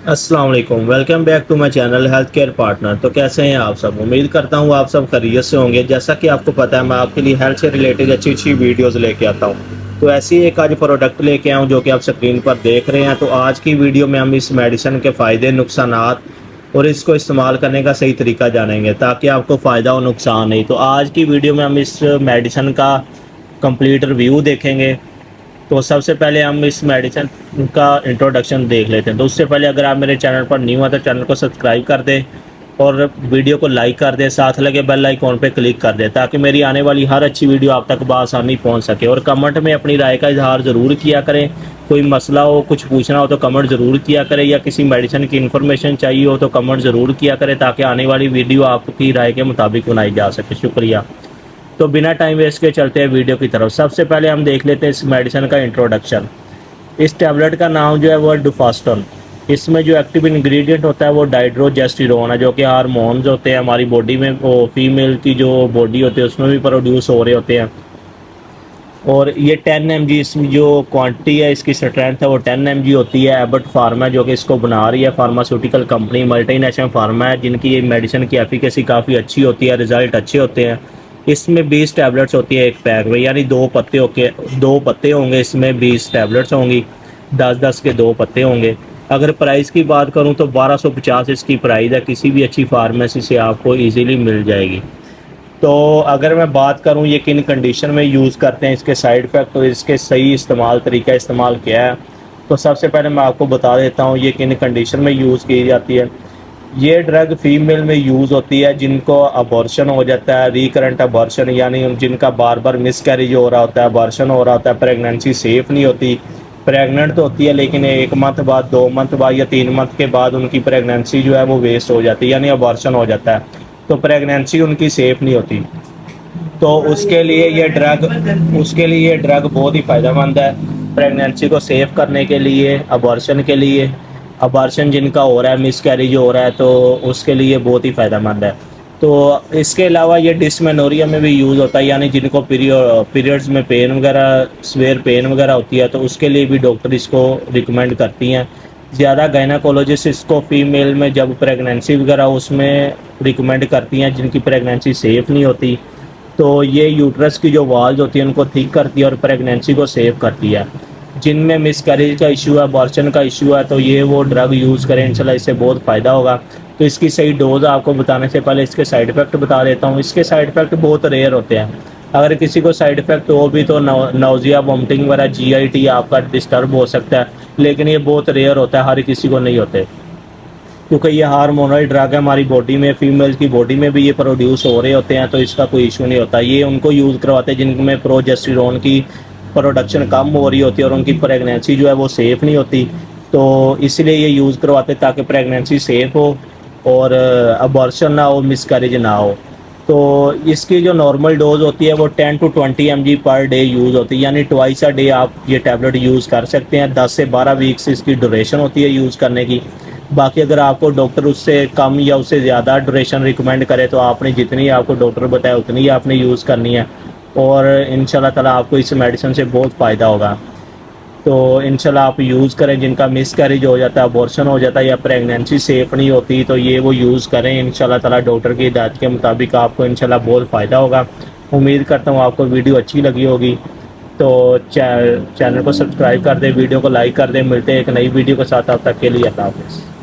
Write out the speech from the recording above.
अस्सलाम वालेकुम, welcome back to my channel health care partner. तो कैसे हैं आप सब? उम्मीद करता हूँ आप सब खैरियत से होंगे। जैसा कि आपको पता है, मैं आपके लिए हेल्थ से रिलेटेड अच्छी अच्छी वीडियोस लेके आता हूँ। तो ऐसी एक आज प्रोडक्ट लेके आया हूँ जो कि आप स्क्रीन पर देख रहे हैं। तो आज की वीडियो में हम इस मेडिसिन के फ़ायदे, नुकसानात और इसको इस्तेमाल करने का सही तरीका जानेंगे ताकि आपको फ़ायदा और नुकसान नहीं। तो आज की वीडियो में हम इस मेडिसिन का कंप्लीट रिव्यू देखेंगे। तो सबसे पहले हम इस मेडिसिन का इंट्रोडक्शन देख लेते हैं। तो उससे पहले अगर आप मेरे चैनल पर न्यू हैं तो चैनल को सब्सक्राइब कर दें और वीडियो को लाइक कर दें, साथ लगे बेल आइकॉन पे क्लिक कर दें ताकि मेरी आने वाली हर अच्छी वीडियो आप तक बआसानी पहुंच सके। और कमेंट में अपनी राय का इजहार ज़रूर किया करें। कोई मसला हो, कुछ पूछना हो तो कमेंट ज़रूर किया करें, या किसी मेडिसिन की इन्फॉर्मेशन चाहिए हो तो कमेंट ज़रूर किया करें ताकि आने वाली वीडियो आपकी राय के मुताबिक बनाई जा सके। शुक्रिया। तो बिना टाइम वेस्ट के चलते हैं वीडियो की तरफ। सबसे पहले हम देख लेते हैं इस मेडिसिन का इंट्रोडक्शन। इस टैबलेट का नाम जो है वो डुफास्टन। इसमें जो एक्टिव इंग्रेडिएंट होता है वो डाइड्रोजेस्टिरोन है, जो कि हार्मोन्स होते हैं हमारी बॉडी में, वो फीमेल की जो बॉडी होती है उसमें भी प्रोड्यूस हो रहे होते हैं। और ये 10 mg इसमें जो क्वांटिटी है, इसकी स्ट्रेंथ है वो 10 mg होती है। एबट फार्मा जो कि इसको बना रही है, फार्मास्यूटिकल कंपनी, मल्टीनेशनल फार्मा है, जिनकी ये मेडिसिन की एफिकेसी काफ़ी अच्छी होती है, रिजल्ट अच्छे होते हैं। इसमें 20 टैबलेट्स होती है एक पैक में, यानी दो पत्ते होंगे, इसमें 20 टैबलेट्स होंगी, 10-10 के 2 पत्ते होंगे। अगर प्राइस की बात करूं तो 1250 इसकी प्राइस है। किसी भी अच्छी फार्मेसी से आपको इजीली मिल जाएगी। तो अगर मैं बात करूं ये किन कंडीशन में यूज़ करते हैं, इसके साइड इफ़ेक्ट और इसके सही इस्तेमाल, तरीका इस्तेमाल क्या है, तो सबसे पहले मैं आपको बता देता हूं ये किन कंडीशन में यूज़ की जाती है। ये ड्रग फीमेल में यूज़ होती है जिनको अबॉर्शन हो जाता है, रिकरेंट अबॉर्शन, यानी जिनका बार बार मिसकैरेज हो रहा होता है, अबॉर्शन हो रहा होता है, प्रेगनेंसी सेफ़ नहीं होती। प्रेग्नेंट तो होती है लेकिन 1 मंथ बाद, 2 मंथ बाद या 3 मंथ के बाद उनकी प्रेगनेंसी जो है वो वेस्ट हो जाती है, यानी अबॉर्शन हो जाता है। तो प्रेगनेंसी उनकी सेफ़ नहीं होती। तो उसके लिए ये ड्रग बहुत ही फ़ायदेमंद है, प्रेगनेंसी को सेव करने के लिए, अबॉर्शन के लिए। अबॉर्शन जिनका हो रहा है, मिसकैरेज हो रहा है, तो उसके लिए बहुत ही फ़ायदेमंद है। तो इसके अलावा ये डिस्मेनोरिया में भी यूज़ होता है, यानी जिनको पीरियड्स में पेन वगैरह, सीवियर पेन वगैरह होती है, तो उसके लिए भी डॉक्टर इसको रिकमेंड करती हैं। ज़्यादा गायनाकोलॉजिस्ट इसको फीमेल में जब प्रेगनेंसी वगैरह उसमें रिकमेंड करती हैं जिनकी प्रेगनेंसी सेफ़ नहीं होती। तो ये यूट्रस की जो वॉल्स होती है उनको ठीक करती है और प्रेगनेंसी को सेव करती है। जिनमें मिसकैरेज का इशू है, अबॉर्शन का इशू है, तो ये वो ड्रग यूज़ करें, इंशाल्लाह इससे बहुत फ़ायदा होगा। तो इसकी सही डोज़ आपको बताने से पहले इसके साइड इफ़ेक्ट बता देता हूँ। इसके साइड इफ़ेक्ट बहुत रेयर होते हैं। अगर किसी को साइड इफ़ेक्ट हो भी तो नाउजिया, वोमिटिंग वगैरह, जीआईटी आपका डिस्टर्ब हो सकता है, लेकिन ये बहुत रेयर होता है, हर किसी को नहीं होते, क्योंकि ये हार्मोनल ड्रग है। हमारी बॉडी में, फीमेल की बॉडी में भी ये प्रोड्यूस हो रहे होते हैं, तो इसका कोई इशू नहीं होता। ये उनको यूज़ करवाते हैं जिनमें प्रोजेस्टेरोन की प्रोडक्शन कम हो रही होती है और उनकी प्रेगनेंसी जो है वो सेफ़ नहीं होती। तो इसलिए ये यूज़ करवाते हैं ताकि प्रेगनेंसी सेफ़ हो और अबॉर्शन ना हो, मिसकैरेज ना हो। तो इसकी जो नॉर्मल डोज होती है वो 10 to 20 mg per day use होती है, यानी ट्वाइस अ डे आप ये टैबलेट यूज़ कर सकते हैं। 10 से 12 वीक्स इसकी ड्यूरेशन होती है यूज़ करने की। बाकी अगर आपको डॉक्टर उससे कम या उससे ज़्यादा ड्यूरेशन रिकमेंड करे तो आपने जितनी आपको डॉक्टर बताया उतनी ही आपने यूज़ करनी है, और इंशाल्लाह ताला आपको इस मेडिसिन से बहुत फ़ायदा होगा। तो इंशाल्लाह आप यूज़ करें। जिनका मिसकैरेज हो जाता है, अबॉर्शन हो जाता है या प्रेगनेंसी सेफ़ नहीं होती, तो ये वो यूज़ करें। इंशाल्लाह ताला डॉक्टर की हिदायत के मुताबिक आपको इंशाल्लाह बहुत फ़ायदा होगा। उम्मीद करता हूँ आपको वीडियो अच्छी लगी होगी। तो चैनल को सब्सक्राइब कर दें, वीडियो को लाइक कर दें। मिलते हैं एक नई वीडियो के साथ, तब तक के लिए अल्लाह हाफ़िज़।